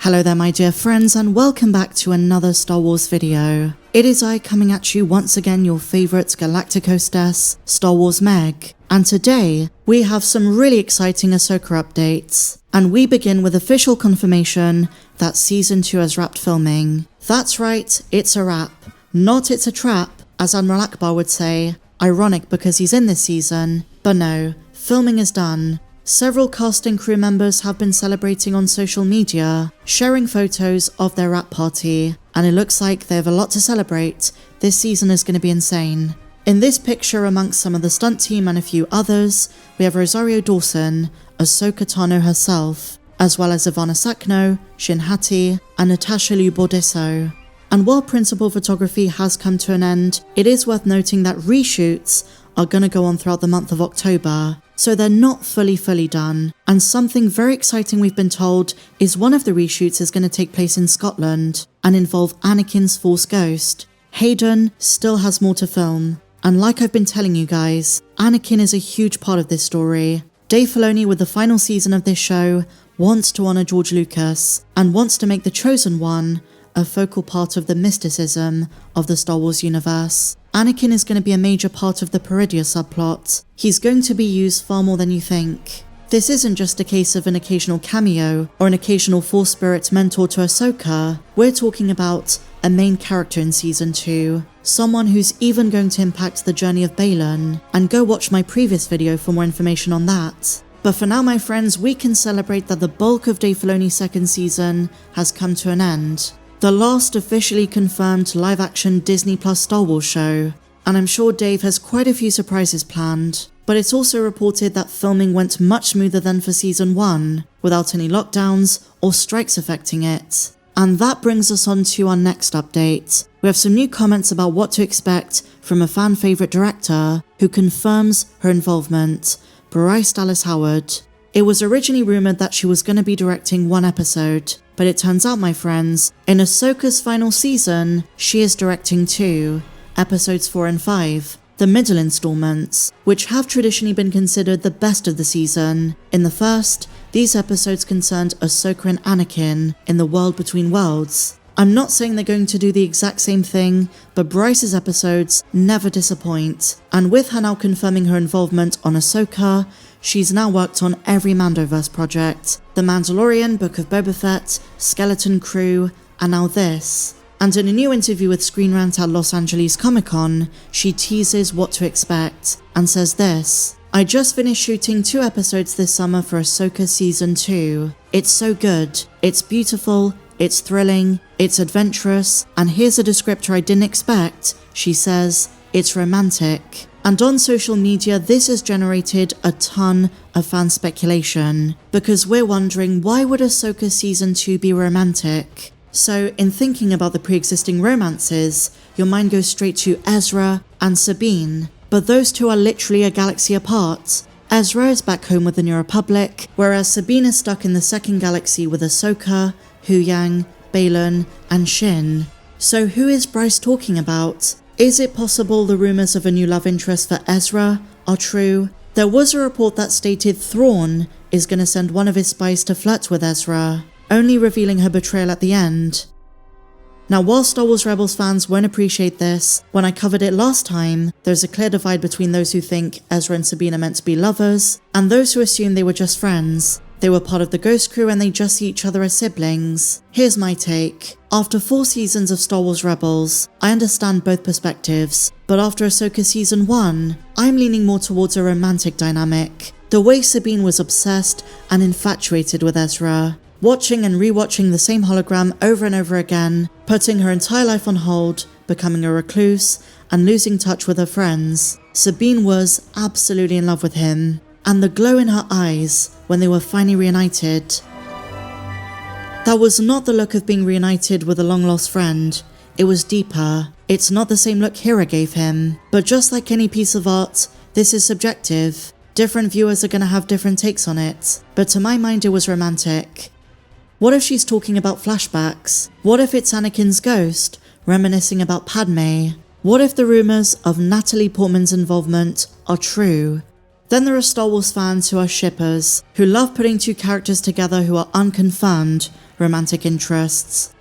Hello there my dear friends and welcome back to another Star Wars video. It is I coming at you once again, your favourite galactic hostess, Star Wars Meg. And today, we have some really exciting Ahsoka updates. And we begin with official confirmation that Season 2 has wrapped filming. That's right, it's a wrap. Not it's a trap, as Admiral Akbar would say. Ironic because he's in this season. But no, filming is done. Several cast and crew members have been celebrating on social media, sharing photos of their wrap party, and it looks like they have a lot to celebrate. This season is going to be insane. In this picture amongst some of the stunt team and a few others, we have Rosario Dawson, Ahsoka Tano herself, as well as Ivana Sakno, Shin Hati, and Natasha Liu Bordesso. And while principal photography has come to an end, it is worth noting that reshoots are going to go on throughout the month of October, so they're not fully done. And something very exciting we've been told is one of the reshoots is going to take place in Scotland and involve Anakin's Force ghost. Hayden still has more to film, and like I've been telling you guys, Anakin is a huge part of this story. Dave Filoni, with the final season of this show, wants to honour George Lucas and wants to make the Chosen One a focal part of the mysticism of the Star Wars universe. Anakin is going to be a major part of the Peridia subplot. He's going to be used far more than you think. This isn't just a case of an occasional cameo or an occasional Force Spirit mentor to Ahsoka. We're talking about a main character in Season 2, someone who's even going to impact the journey of Baylan, and go watch my previous video for more information on that. But for now my friends, we can celebrate that the bulk of Dave Filoni's second season has come to an end. The last officially confirmed live-action Disney Plus Star Wars show, and I'm sure Dave has quite a few surprises planned. But it's also reported that filming went much smoother than for Season 1, without any lockdowns or strikes affecting it. And that brings us on to our next update. We have some new comments about what to expect from a fan favourite director who confirms her involvement, Bryce Dallas Howard. It was originally rumoured that she was going to be directing one episode, but it turns out, my friends, in Ahsoka's final season, she is directing 2, episodes 4 and 5, the middle installments, which have traditionally been considered the best of the season. In the first, these episodes concerned Ahsoka and Anakin in the world between worlds. I'm not saying they're going to do the exact same thing, but Bryce's episodes never disappoint, and with her now confirming her involvement on Ahsoka, she's now worked on every Mandoverse project, The Mandalorian, Book of Boba Fett, Skeleton Crew, and now this. And in a new interview with Screen Rant at Los Angeles Comic-Con, she teases what to expect, and says this: "I just finished shooting 2 episodes this summer for Ahsoka Season 2. It's so good, it's beautiful, it's thrilling, it's adventurous, and here's a descriptor I didn't expect," she says, "it's romantic." And on social media, this has generated a ton of fan speculation, because we're wondering, why would Ahsoka Season 2 be romantic? So in thinking about the pre-existing romances, your mind goes straight to Ezra and Sabine, but those two are literally a galaxy apart. Ezra is back home with the New Republic, whereas Sabine is stuck in the second galaxy with Ahsoka, Huyang, Baylan, and Shin. So who is Bryce talking about? Is it possible the rumours of a new love interest for Ezra are true? There was a report that stated Thrawn is going to send one of his spies to flirt with Ezra, only revealing her betrayal at the end. Now, while Star Wars Rebels fans won't appreciate this, when I covered it last time, there's a clear divide between those who think Ezra and Sabine are meant to be lovers, and those who assume they were just friends. They were part of the Ghost Crew and they just see each other as siblings. Here's my take. After 4 seasons of Star Wars Rebels, I understand both perspectives, but after Ahsoka Season 1, I'm leaning more towards a romantic dynamic. The way Sabine was obsessed and infatuated with Ezra, watching and rewatching the same hologram over and over again, putting her entire life on hold, becoming a recluse, and losing touch with her friends. Sabine was absolutely in love with him, and the glow in her eyes when they were finally reunited. That was not the look of being reunited with a long-lost friend. It was deeper. It's not the same look Hera gave him. But just like any piece of art, this is subjective. Different viewers are going to have different takes on it. But to my mind, it was romantic. What if she's talking about flashbacks? What if it's Anakin's ghost, reminiscing about Padme? What if the rumours of Natalie Portman's involvement are true? Then there are Star Wars fans who are shippers, who love putting 2 characters together who are unconfirmed, romantic interests.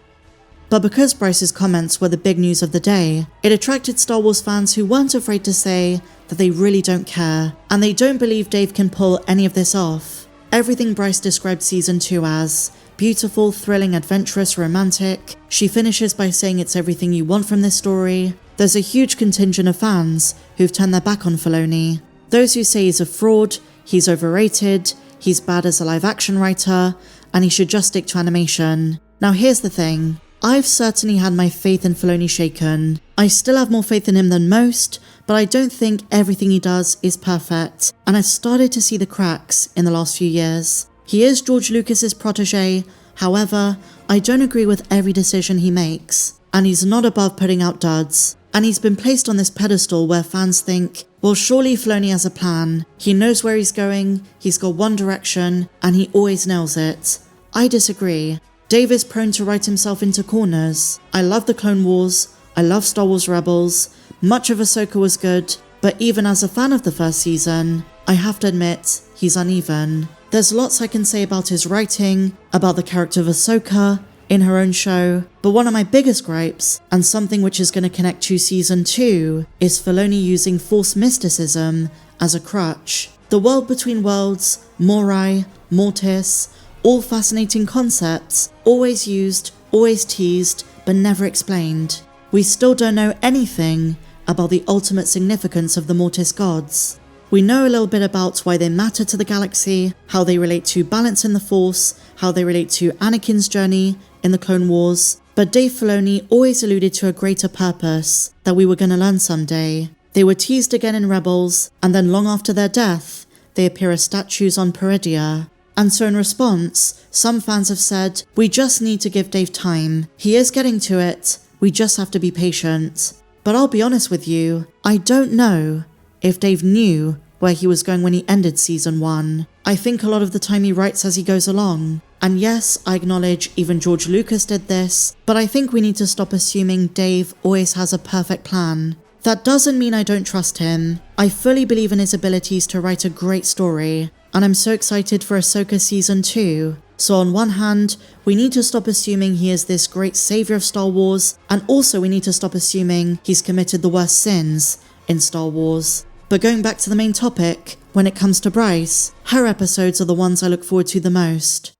But because Bryce's comments were the big news of the day, it attracted Star Wars fans who weren't afraid to say that they really don't care, and they don't believe Dave can pull any of this off. Everything Bryce described Season 2 as beautiful, thrilling, adventurous, romantic. She finishes by saying it's everything you want from this story. There's a huge contingent of fans who've turned their back on Filoni. Those who say he's a fraud, he's overrated, he's bad as a live-action writer, and he should just stick to animation. Now here's the thing. I've certainly had my faith in Filoni shaken. I still have more faith in him than most, but I don't think everything he does is perfect, and I've started to see the cracks in the last few years. He is George Lucas's protege, however, I don't agree with every decision he makes, and he's not above putting out duds. And he's been placed on this pedestal where fans think, well, surely Filoni has a plan, he knows where he's going, he's got one direction, and he always nails it. I disagree. Dave is prone to write himself into corners. I love the Clone Wars, I love Star Wars Rebels, much of Ahsoka was good, but even as a fan of the first season, I have to admit, he's uneven. There's lots I can say about his writing, about the character of Ahsoka, in her own show, but one of my biggest gripes, and something which is going to connect to Season 2, is Filoni using Force mysticism as a crutch. The world between worlds, Morai, Mortis, all fascinating concepts, always used, always teased, but never explained. We still don't know anything about the ultimate significance of the Mortis gods. We know a little bit about why they matter to the galaxy, how they relate to balance in the Force, how they relate to Anakin's journey in the Clone Wars, but Dave Filoni always alluded to a greater purpose that we were going to learn someday. They were teased again in Rebels, and then long after their death, they appear as statues on Peridea. And so in response, some fans have said, we just need to give Dave time. He is getting to it, we just have to be patient. But I'll be honest with you, I don't know if Dave knew where he was going when he ended Season 1. I think a lot of the time he writes as he goes along. And yes, I acknowledge even George Lucas did this, but I think we need to stop assuming Dave always has a perfect plan. That doesn't mean I don't trust him. I fully believe in his abilities to write a great story, and I'm so excited for Ahsoka Season 2. So on one hand, we need to stop assuming he is this great savior of Star Wars, and also we need to stop assuming he's committed the worst sins in Star Wars. But going back to the main topic, when it comes to Bryce, her episodes are the ones I look forward to the most.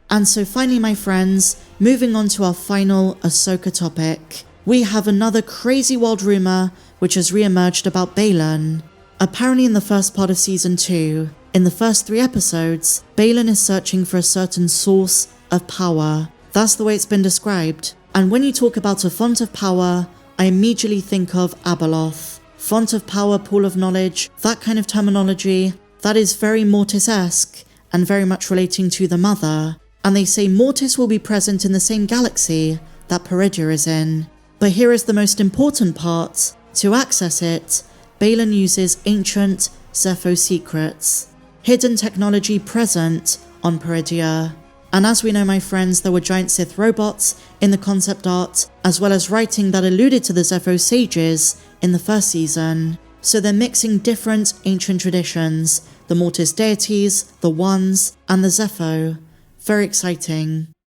And so finally, my friends, moving on to our final Ahsoka topic, we have another crazy wild rumour which has re-emerged about Baylan. Apparently in the first part of Season 2, in the first 3 episodes, Baylan is searching for a certain source of power. That's the way it's been described. And when you talk about a font of power, I immediately think of Abeloth. Font of power, pool of knowledge, that kind of terminology, that is very Mortis-esque and very much relating to the Mother. And they say Mortis will be present in the same galaxy that Peridea is in. But here is the most important part. To access it, Baylan uses ancient Zepho secrets, hidden technology present on Peridea. And as we know, my friends, there were giant Sith robots in the concept art, as well as writing that alluded to the Zepho sages in the first season. So they're mixing different ancient traditions, the Mortis deities, the Ones, and the Zepho. Very exciting.